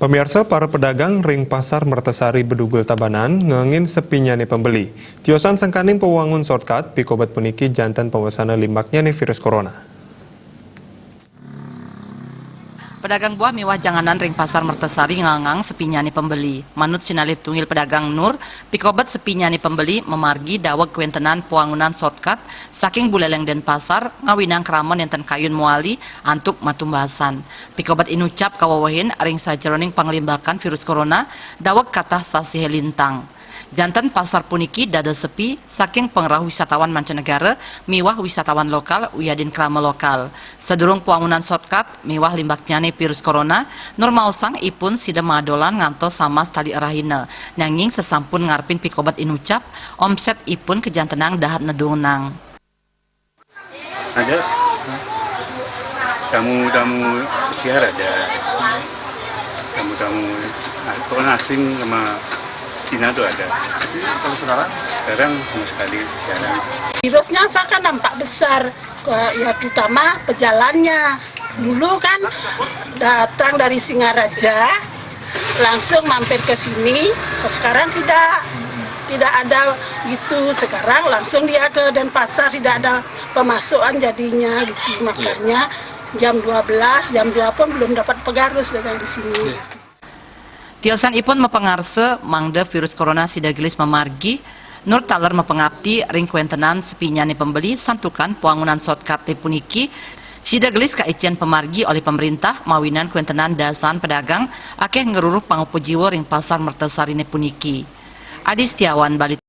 Pemirsa, para pedagang ring pasar Mertasari Bedugul Tabanan ngengin sepinya nih pembeli. Tiosan sangkaning pewangun shortcut pikobat puniki jantan pawasana limbaknya nih virus corona. Pedagang buah mewah janganan ring pasar Mertasari ngangang sepinya nih pembeli. Manut sinalit tungil pedagang Nur, pikobat sepinya nih pembeli memargi daweg kuentenan pewangunan shortcut saking buleleng den pasar ngawinang kramon enten kayun muali antuk matumbasan. Pikobat inucap kawawahin ring sajeroning panglimbakan virus corona daweg katah sasihe lintang. Jantan pasar puniki dada sepi saking pengerah wisatawan mancanegara miwah wisatawan lokal uyadin krama lokal. Sedurung pewangunan shortcut miwah limbaknya nih virus corona normal sang ipun sida madolan ngantos sama tali arahina. Nanging sesampun ngarpin pikobat inucap omset ipun kejantenang dahat nedungnang. Ada tamu-tamu siar ada tamu-tamu orang asing sama Cina tuh ada. Kalau sekarang sama sekali jarang. Virusnya kan nampak besar, ya terutama pejalannya. Dulu kan datang dari Singaraja, langsung mampir ke sini. Sekarang tidak ada gitu. Sekarang langsung dia ke Denpasar, tidak ada pemasukan jadinya gitu. Makanya jam 12, jam 2 pun belum dapat pegarus datang di sini. Tiosan ipun mepengarse mangde virus corona sida gelis memargi Nur taler mepengabdi ring kuentenan sepinya nih pembeli santukan pewangunan shortcut puniki sida gelis kaician pemargi oleh pemerintah mawinan kuentenan dasan pedagang akeh ngeruruh pangupu jiwa ring pasar Mertasari puniki. Adi Setiawan Bali.